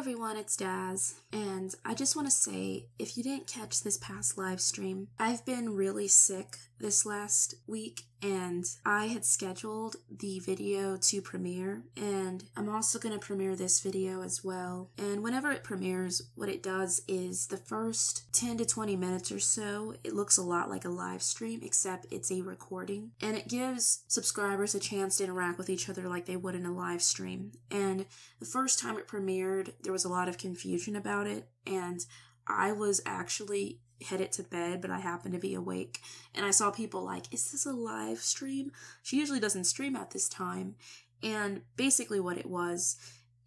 everyone, it's Daz, and I just want to say, if you didn't catch this past live stream, I've been really sick this last week, and I had scheduled the video to premiere, and I'm also going to premiere this video as well. And whenever it premieres, what it does is the first 10 to 20 minutes or so, it looks a lot like a live stream, except it's a recording, and it gives subscribers a chance to interact with each other like they would in a live stream. And the first time it premiered, there was a lot of confusion about it, and I was actually headed to bed, but I happened to be awake, and I saw people like, is this a live stream? She usually doesn't stream at this time. And basically what it was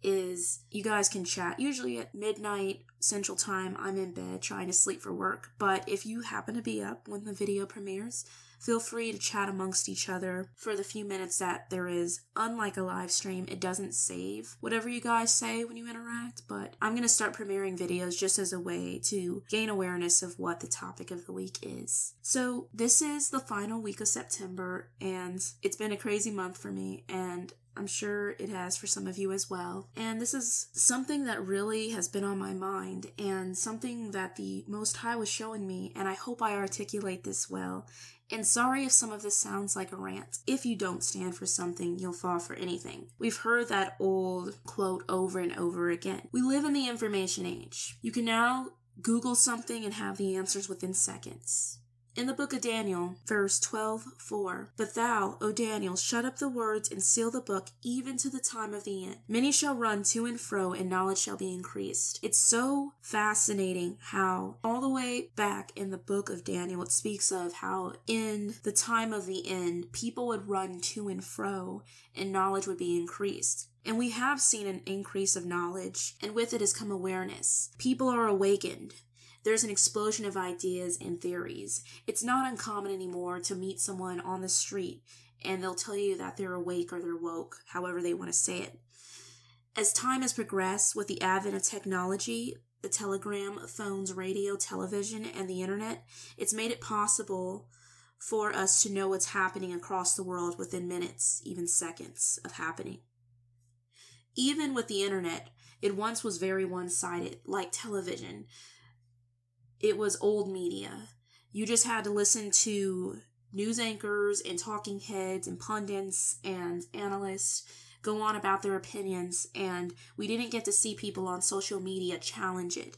is you guys can chat. Usually at midnight Central Time, I'm in bed trying to sleep for work, but if you happen to be up when the video premieres, feel free to chat amongst each other for the few minutes that there is. Unlike a live stream, it doesn't save whatever you guys say when you interact, but I'm going to start premiering videos just as a way to gain awareness of what the topic of the week is. So this is the final week of September, and it's been a crazy month for me, and I'm sure it has for some of you as well. And this is something that really has been on my mind, and something that the Most High was showing me, and I hope I articulate this well. And sorry if some of this sounds like a rant. If you don't stand for something, you'll fall for anything. We've heard that old quote over and over again. We live in the information age. You can now Google something and have the answers within seconds. In the book of Daniel, verse 12:4, "But thou, O Daniel, shut up the words and seal the book even to the time of the end. Many shall run to and fro, and knowledge shall be increased." It's so fascinating how all the way back in the book of Daniel, it speaks of how in the time of the end, people would run to and fro, and knowledge would be increased. And we have seen an increase of knowledge, and with it has come awareness. People are awakened. There's an explosion of ideas and theories. It's not uncommon anymore to meet someone on the street and they'll tell you that they're awake or they're woke, however they want to say it. As time has progressed with the advent of technology, the telegram, phones, radio, television, and the internet, it's made it possible for us to know what's happening across the world within minutes, even seconds of happening. Even with the internet, it once was very one-sided, like television. It was old media. You just had to listen to news anchors and talking heads and pundits and analysts go on about their opinions, and we didn't get to see people on social media challenge it.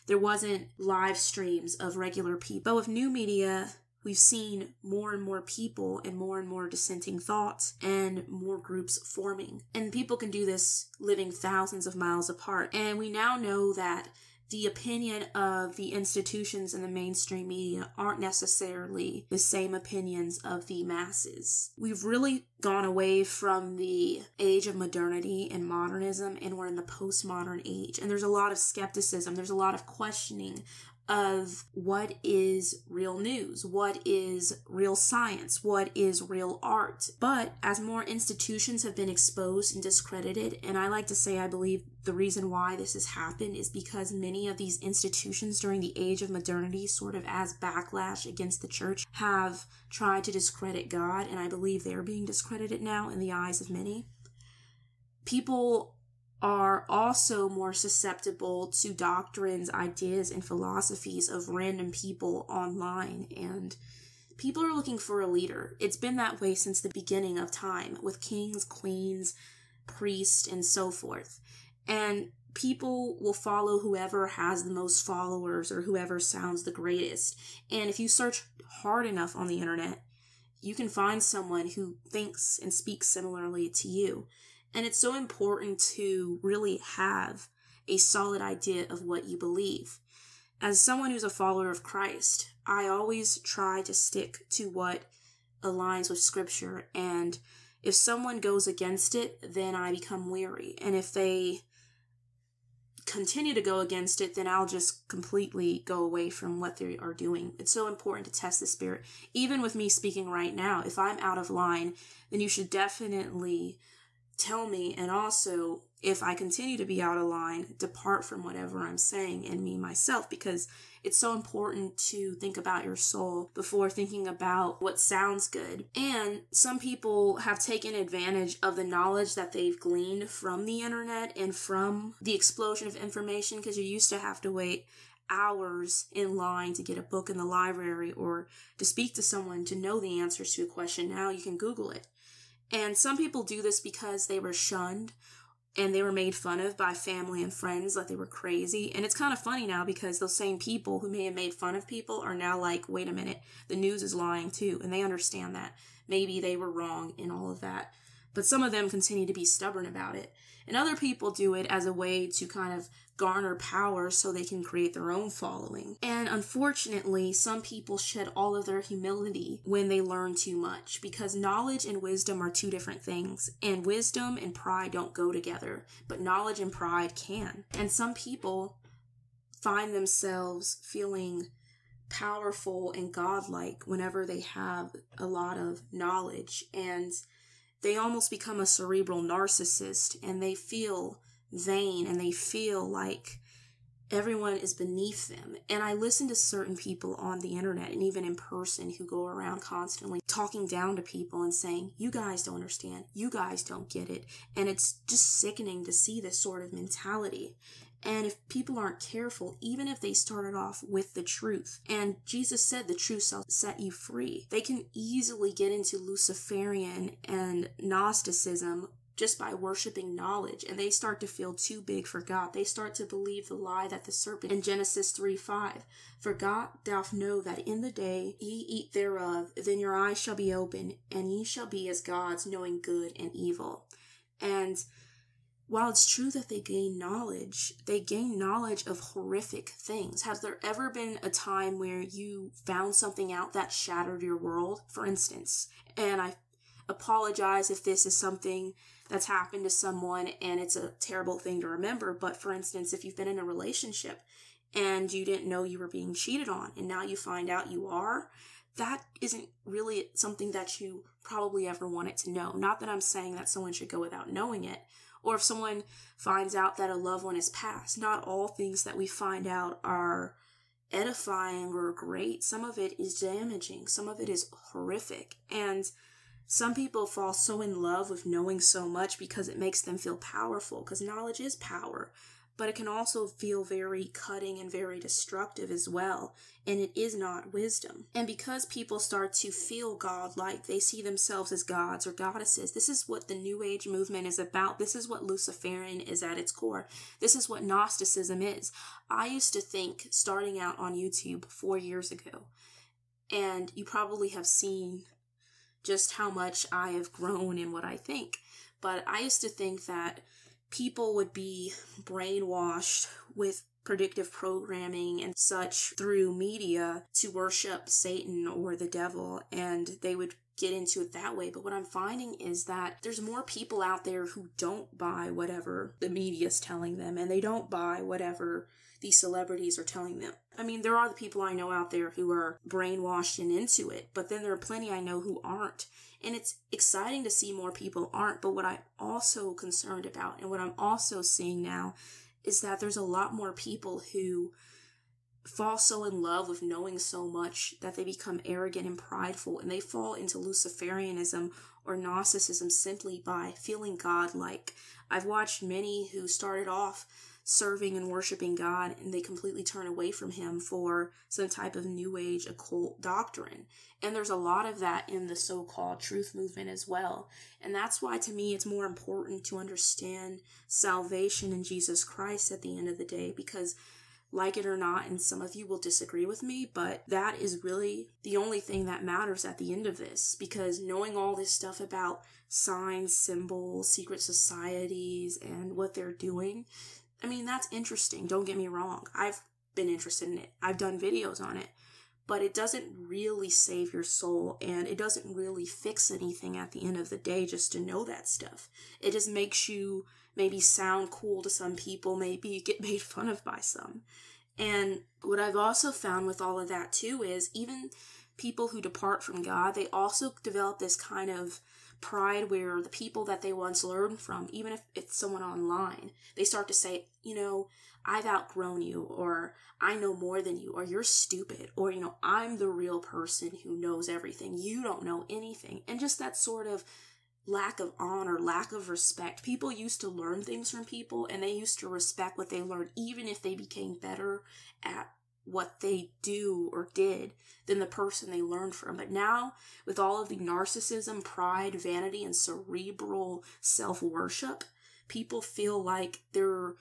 There wasn't live streams of regular people. But with new media, we've seen more and more people and more dissenting thoughts and more groups forming. And people can do this living thousands of miles apart. And we now know that the opinion of the institutions in the mainstream media aren't necessarily the same opinions of the masses. We've really gone away from the age of modernity and modernism, and we're in the postmodern age. And there's a lot of skepticism. There's a lot of questioning of what is real news, what is real science, what is real art. But as more institutions have been exposed and discredited, and I like to say I believe the reason why this has happened is because many of these institutions during the age of modernity, sort of as backlash against the church, have tried to discredit God, and I believe they're being discredited now in the eyes of many. People are also more susceptible to doctrines, ideas, and philosophies of random people online, and people are looking for a leader. It's been that way since the beginning of time, with kings, queens, priests, and so forth. And people will follow whoever has the most followers or whoever sounds the greatest. And if you search hard enough on the internet, you can find someone who thinks and speaks similarly to you. And it's so important to really have a solid idea of what you believe. As someone who's a follower of Christ, I always try to stick to what aligns with Scripture. And if someone goes against it, then I become weary. And if they continue to go against it, then I'll just completely go away from what they are doing. It's so important to test the spirit. Even with me speaking right now, if I'm out of line, then you should definitely tell me, and also, if I continue to be out of line, depart from whatever I'm saying in me myself, because it's so important to think about your soul before thinking about what sounds good. And some people have taken advantage of the knowledge that they've gleaned from the internet and from the explosion of information, because you used to have to wait hours in line to get a book in the library or to speak to someone to know the answers to a question. Now you can Google it. And some people do this because they were shunned and they were made fun of by family and friends, like they were crazy. And it's kind of funny now because those same people who may have made fun of people are now like, wait a minute, the news is lying too. And they understand that. Maybe they were wrong in all of that. But some of them continue to be stubborn about it. And other people do it as a way to kind of garner power so they can create their own following. And unfortunately, some people shed all of their humility when they learn too much, because knowledge and wisdom are two different things, and wisdom and pride don't go together, but knowledge and pride can. And some people find themselves feeling powerful and godlike whenever they have a lot of knowledge, and they almost become a cerebral narcissist, and they feel vain and they feel like everyone is beneath them. And I listen to certain people on the internet and even in person who go around constantly talking down to people and saying, you guys don't understand, you guys don't get it. And it's just sickening to see this sort of mentality. And if people aren't careful, even if they started off with the truth, and Jesus said the truth shall set you free, they can easily get into Luciferian and Gnosticism just by worshiping knowledge, and they start to feel too big for God. They start to believe the lie that the serpent in Genesis 3:5, for God doth know that in the day ye eat thereof, then your eyes shall be open, and ye shall be as gods, knowing good and evil. And while it's true that they gain knowledge of horrific things. Has there ever been a time where you found something out that shattered your world, for instance? And I apologize if this is something that's happened to someone and it's a terrible thing to remember, but for instance, if you've been in a relationship and you didn't know you were being cheated on and now you find out you are, that isn't really something that you probably ever wanted to know. Not that I'm saying that someone should go without knowing it. Or if someone finds out that a loved one has passed, not all things that we find out are edifying or great. Some of it is damaging. Some of it is horrific. And some people fall so in love with knowing so much because it makes them feel powerful, because knowledge is power. But it can also feel very cutting and very destructive as well, and it is not wisdom. And because people start to feel godlike, they see themselves as gods or goddesses. This is what the New Age movement is about. This is what Luciferian is at its core. This is what Gnosticism is. I used to think, starting out on YouTube 4 years ago, and you probably have seen just how much I have grown in what I think, but I used to think that people would be brainwashed with predictive programming and such through media to worship Satan or the devil, and they would get into it that way. But what I'm finding is that there's more people out there who don't buy whatever the media is telling them, and they don't buy whatever these celebrities are telling them. I mean, there are the people I know out there who are brainwashed and into it, but then there are plenty I know who aren't. And it's exciting to see more people aren't, but what I'm also concerned about and what I'm also seeing now is that there's a lot more people who fall so in love with knowing so much that they become arrogant and prideful, and they fall into Luciferianism or Gnosticism simply by feeling godlike. I've watched many who started off serving and worshiping God, and they completely turn away from him for some type of new age occult doctrine. And there's a lot of that in the so-called truth movement as well. And that's why, to me, it's more important to understand salvation in Jesus Christ at the end of the day, because like it or not, and some of you will disagree with me, but that is really the only thing that matters at the end of this, because knowing all this stuff about signs, symbols, secret societies, and what they're doing, I mean, that's interesting, don't get me wrong. I've been interested in it. I've done videos on it. But it doesn't really save your soul, and it doesn't really fix anything at the end of the day just to know that stuff. It just makes you maybe sound cool to some people, maybe get made fun of by some. And what I've also found with all of that too is even people who depart from God, they also develop this kind of pride where the people that they once learned from, even if it's someone online, they start to say, I've outgrown you, or I know more than you, or you're stupid, or, I'm the real person who knows everything. You don't know anything. And just that sort of lack of honor, lack of respect. People used to learn things from people, and they used to respect what they learned, even if they became better at what they do or did than the person they learned from. But now, with all of the narcissism, pride, vanity, and cerebral self-worship, people feel like they're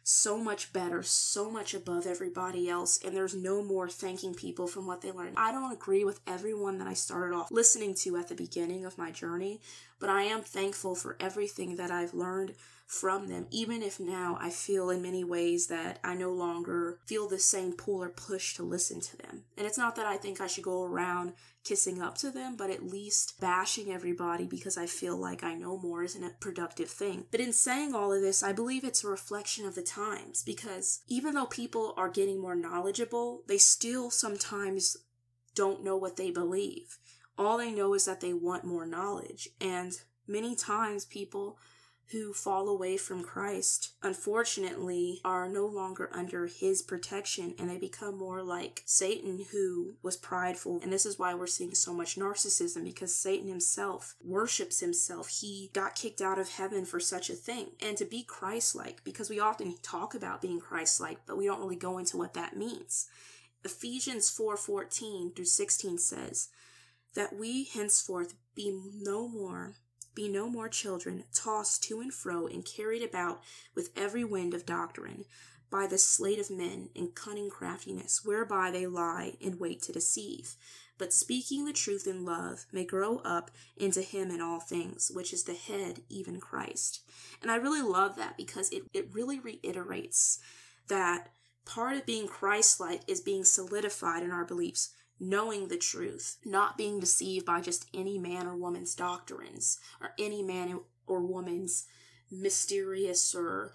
so much better, so much above everybody else, and there's no more thanking people from what they learned. I don't agree with everyone that I started off listening to at the beginning of my journey, but I am thankful for everything that I've learned from them, even if now I feel in many ways that I no longer feel the same pull or push to listen to them. And it's not that I think I should go around kissing up to them, but at least bashing everybody because I feel like I know more isn't a productive thing. But in saying all of this, I believe it's a reflection of the times, because even though people are getting more knowledgeable, they still sometimes don't know what they believe. All they know is that they want more knowledge. And many times people who fall away from Christ, unfortunately, are no longer under his protection, and they become more like Satan, who was prideful. And this is why we're seeing so much narcissism, because Satan himself worships himself. He got kicked out of heaven for such a thing. And to be Christ-like, because we often talk about being Christ-like, but we don't really go into what that means. Ephesians 4:14 through 16 says that we henceforth be no more children, tossed to and fro and carried about with every wind of doctrine, by the sleight of men and cunning craftiness, whereby they lie in wait to deceive. But speaking the truth in love may grow up into him in all things, which is the head, even Christ. And I really love that, because it really reiterates that part of being Christ-like is being solidified in our beliefs, knowing the truth, not being deceived by just any man or woman's doctrines, or any man or woman's mysterious or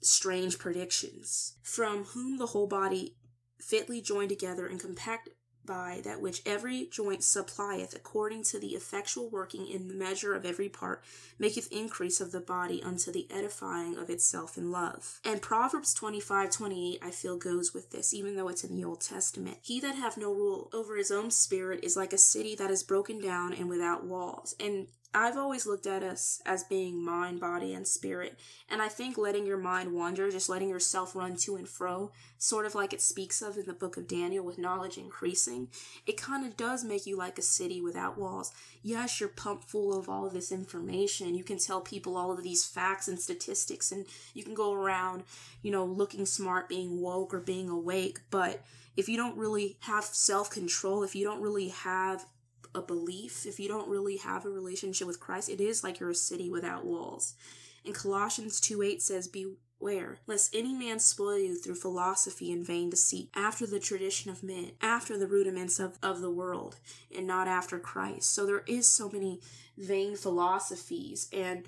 strange predictions, from whom the whole body fitly joined together and compacted by that which every joint supplieth, according to the effectual working in the measure of every part, maketh increase of the body unto the edifying of itself in love. And Proverbs 25:28, I feel, goes with this, even though it's in the Old Testament. He that hath no rule over his own spirit is like a city that is broken down and without walls. And I've always looked at us as being mind, body, and spirit. And I think letting your mind wander, just letting yourself run to and fro, sort of like it speaks of in the book of Daniel with knowledge increasing, it kind of does make you like a city without walls. Yes, you're pumped full of all of this information. You can tell people all of these facts and statistics, and you can go around, looking smart, being woke or being awake. But if you don't really have self-control, if you don't really have a belief, if you don't really have a relationship with Christ, it is like you're a city without walls. And Colossians 2:8 says, beware, lest any man spoil you through philosophy and vain deceit, after the tradition of men, after the rudiments of the world, and not after Christ. So there is so many vain philosophies, and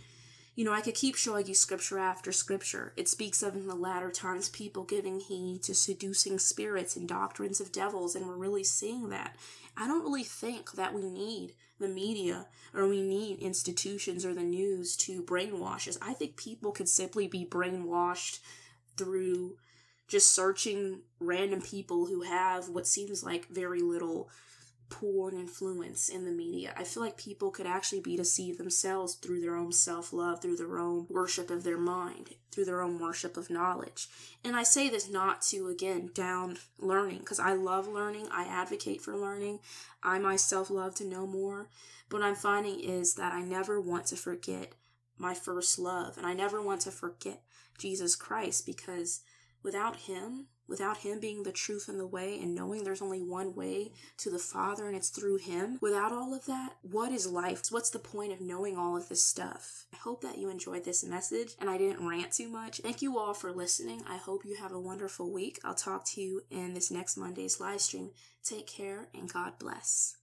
I could keep showing you scripture after scripture. It speaks of in the latter times people giving heed to seducing spirits and doctrines of devils, and we're really seeing that. I don't really think that we need the media or we need institutions or the news to brainwash us. I think people could simply be brainwashed through just searching random people who have what seems like very little pull and influence in the media. I feel like people could actually be deceived themselves through their own self-love, through their own worship of their mind, through their own worship of knowledge. And I say this not to, again, down learning, because I love learning. I advocate for learning. I myself love to know more. But what I'm finding is that I never want to forget my first love, and I never want to forget Jesus Christ, because without him being the truth and the way, and knowing there's only one way to the Father and it's through him, without all of that, what is life? What's the point of knowing all of this stuff? I hope that you enjoyed this message and I didn't rant too much. Thank you all for listening. I hope you have a wonderful week. I'll talk to you in this next Monday's live stream. Take care and God bless.